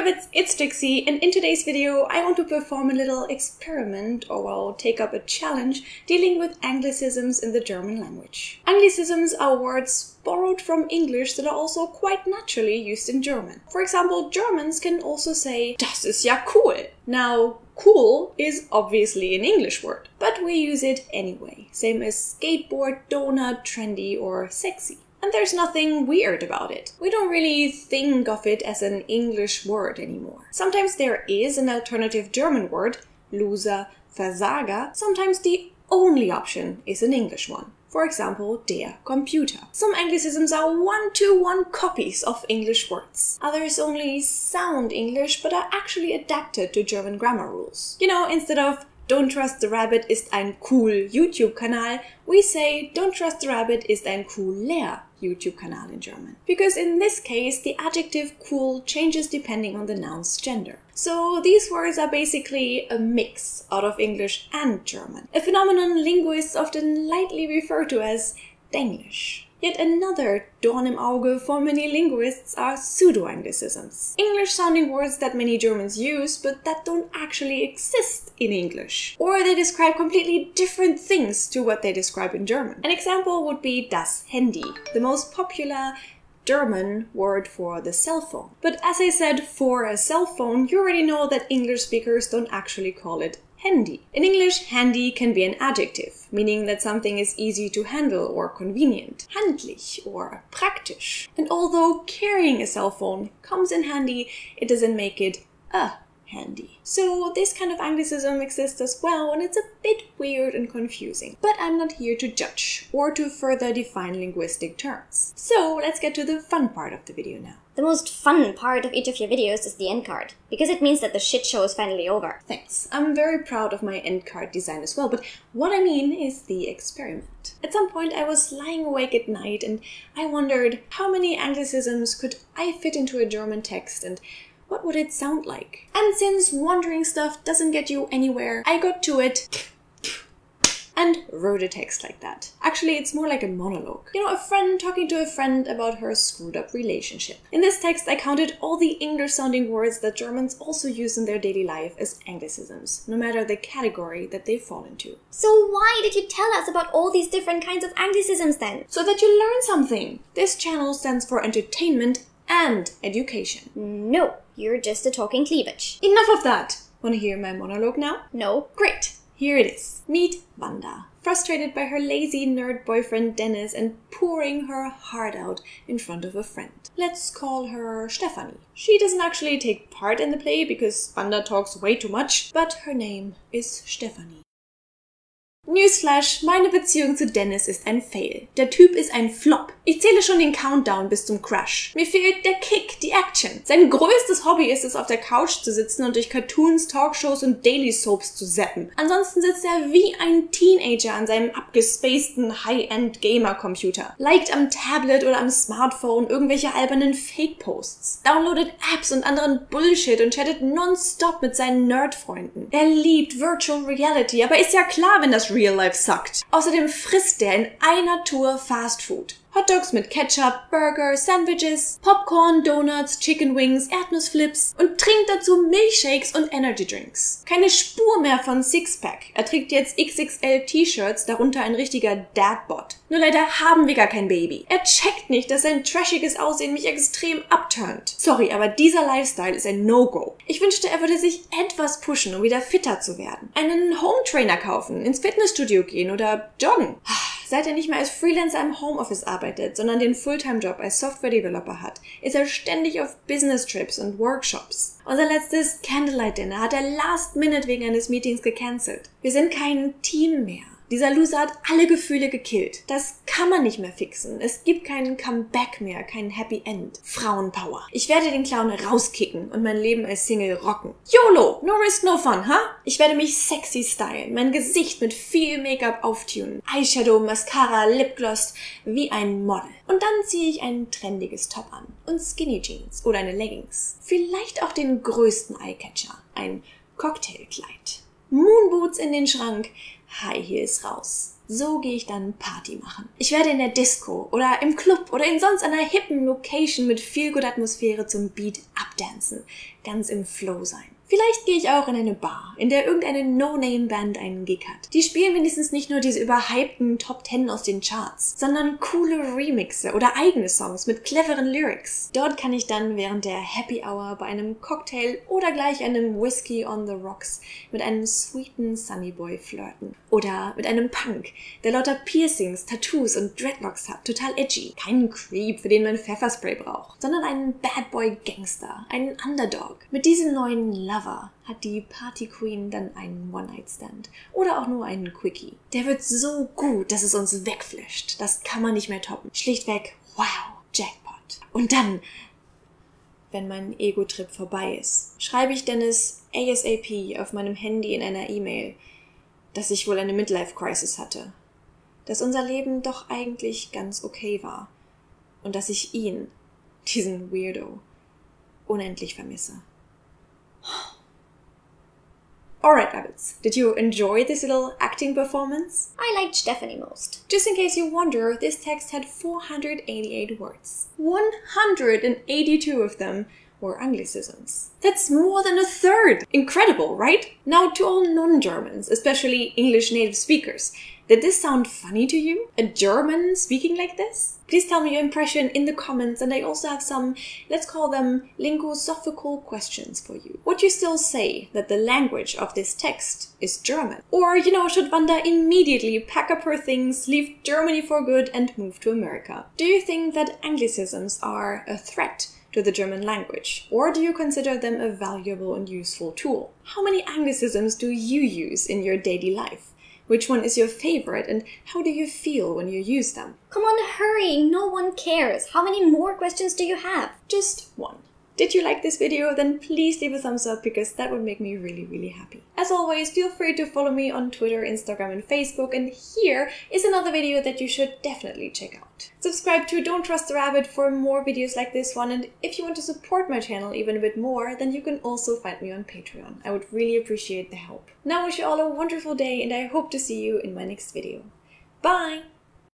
Rabbits, it's Dixie, and in today's video I want to perform a little experiment, or well, take up a challenge dealing with anglicisms in the German language. Anglicisms are words borrowed from English that are also quite naturally used in German. For example, Germans can also say, "Das ist ja cool." Now, cool is obviously an English word, but we use it anyway, same as skateboard, donut, trendy, or sexy. And there's nothing weird about it. We don't really think of it as an English word anymore. Sometimes there is an alternative German word, Loser, Versager. Sometimes the only option is an English one. For example, der Computer. Some anglicisms are one-to-one copies of English words. Others only sound English but are actually adapted to German grammar rules. You know, instead of Don't Trust the Rabbit ist ein cool YouTube-Kanal, we say Don't Trust the Rabbit ist ein cooler YouTube-Kanal in German. Because in this case, the adjective cool changes depending on the noun's gender. So these words are basically a mix out of English and German, a phenomenon linguists often lightly refer to as Denglisch. Yet another thorn im Auge for many linguists are pseudo-anglicisms. English-sounding words that many Germans use, but that don't actually exist in English. Or they describe completely different things to what they describe in German. An example would be das Handy, the most popular German word for the cell phone. But as I said, for a cell phone, you already know that English speakers don't actually call it handy. In English, handy can be an adjective, meaning that something is easy to handle or convenient. Handlich or praktisch. And although carrying a cell phone comes in handy, it doesn't make it a handy. So this kind of anglicism exists as well, and it's a bit weird and confusing. But I'm not here to judge or to further define linguistic terms. So let's get to the fun part of the video now. The most fun part of each of your videos is the end card, because it means that the shit show is finally over. Thanks. I'm very proud of my end card design as well, but what I mean is the experiment. At some point I was lying awake at night and I wondered how many anglicisms could I fit into a German text and what would it sound like? And since wondering stuff doesn't get you anywhere, I got to it and wrote a text like that. Actually, it's more like a monologue. You know, a friend talking to a friend about her screwed up relationship. In this text, I counted all the English-sounding words that Germans also use in their daily life as anglicisms, no matter the category that they fall into. So why did you tell us about all these different kinds of anglicisms then? So that you learn something. This channel stands for entertainment and education. No, you're just a talking cleavage. Enough of that! Wanna hear my monologue now? No. Great! Here it is. Meet Wanda, frustrated by her lazy nerd boyfriend Dennis and pouring her heart out in front of a friend. Let's call her Stephanie. She doesn't actually take part in the play because Wanda talks way too much, but her name is Stephanie. Newsflash, meine Beziehung zu Dennis ist ein Fail. Der Typ ist ein Flop. Ich zähle schon den Countdown bis zum Crash. Mir fehlt der Kick, die Action. Sein größtes Hobby ist es, auf der Couch zu sitzen und durch Cartoons, Talkshows und Daily Soaps zu zappen. Ansonsten sitzt er wie ein Teenager an seinem abgespaceden High-End-Gamer-Computer. Liked am Tablet oder am Smartphone irgendwelche albernen Fake-Posts. Downloadet Apps und anderen Bullshit und chattet nonstop mit seinen Nerd-Freunden. Er liebt Virtual Reality, aber ist ja klar, wenn das Real Life suckt. Außerdem frisst er in einer Tour Fast Food. Hotdogs mit Ketchup, Burger, Sandwiches, Popcorn, Donuts, Chicken Wings, Erdnussflips und trinkt dazu Milchshakes und Energy Drinks. Keine Spur mehr von Sixpack. Er trägt jetzt XXL T-Shirts, darunter ein richtiger Dadbot. Nur leider haben wir gar kein Baby. Er checkt nicht, dass sein trashiges Aussehen mich extrem abturnt. Sorry, aber dieser Lifestyle ist ein No-Go. Ich wünschte, er würde sich etwas pushen, um wieder fitter zu werden. Einen Home-Trainer kaufen, ins Fitnessstudio gehen oder joggen. Seit er nicht mehr als Freelancer im Homeoffice arbeitet, sondern den Fulltime-Job als Software-Developer hat, ist er ständig auf Business-Trips und Workshops. Unser letztes Candlelight-Dinner hat er last minute wegen eines Meetings gecancelt. Wir sind kein Team mehr. Dieser Loser hat alle Gefühle gekillt. Das kann man nicht mehr fixen. Es gibt keinen Comeback mehr, kein Happy End. Frauenpower. Ich werde den Clown rauskicken und mein Leben als Single rocken. YOLO! No risk, no fun, huh? Ich werde mich sexy stylen, mein Gesicht mit viel Make-up auftunen. Eyeshadow, Mascara, Lipgloss, wie ein Model. Und dann ziehe ich ein trendiges Top an. Und Skinny Jeans oder eine Leggings. Vielleicht auch den größten Eyecatcher. Ein Cocktailkleid. Moonboots in den Schrank. High Heels raus. So gehe ich dann Party machen. Ich werde in der Disco oder im Club oder in sonst einer hippen Location mit viel guter Atmosphäre zum Beat abdancen, ganz im Flow sein. Vielleicht gehe ich auch in eine Bar, in der irgendeine No-Name-Band einen Gig hat. Die spielen wenigstens nicht nur diese überhypten Top 10 aus den Charts, sondern coole Remixe oder eigene Songs mit cleveren Lyrics. Dort kann ich dann während der Happy Hour bei einem Cocktail oder gleich einem Whiskey on the Rocks mit einem sweeten Sunny Boy flirten. Oder mit einem Punk, der lauter Piercings, Tattoos und Dreadlocks hat, total edgy. Keinen Creep, für den man Pfefferspray braucht, sondern einen Bad Boy Gangster, einen Underdog. Mit diesem neuen Lover hat die Party Queen dann einen One-Night-Stand oder auch nur einen Quickie. Der wird so gut, dass es uns wegflasht. Das kann man nicht mehr toppen. Schlichtweg, wow, Jackpot. Und dann, wenn mein Ego-Trip vorbei ist, schreibe ich Dennis ASAP auf meinem Handy in einer E-Mail, dass ich wohl eine Midlife-Crisis hatte. Dass unser Leben doch eigentlich ganz okay war. Und dass ich ihn, diesen Weirdo, unendlich vermisse. Alright, Rabbits, did you enjoy this little acting performance? I liked Stephanie most. Just in case you wonder, this text had 488 words. 182 of them were Anglicisms. That's more than a third! Incredible, right? Now to all non-Germans, especially English native speakers, did this sound funny to you? A German speaking like this? Please tell me your impression in the comments, and I also have some, let's call them, linguosophical questions for you. Would you still say that the language of this text is German? Or, should Wanda immediately pack up her things, leave Germany for good, and move to America? Do you think that Anglicisms are a threat to the German language? Or do you consider them a valuable and useful tool? How many Anglicisms do you use in your daily life? Which one is your favorite, and how do you feel when you use them? Come on, hurry! No one cares! How many more questions do you have? Just one. Did you like this video? Then please leave a thumbs up, because that would make me really, really happy. As always, feel free to follow me on Twitter, Instagram, and Facebook, and here is another video that you should definitely check out. Subscribe to Don't Trust the Rabbit for more videos like this one, and if you want to support my channel even a bit more, then you can also find me on Patreon. I would really appreciate the help. Now I wish you all a wonderful day, and I hope to see you in my next video. Bye!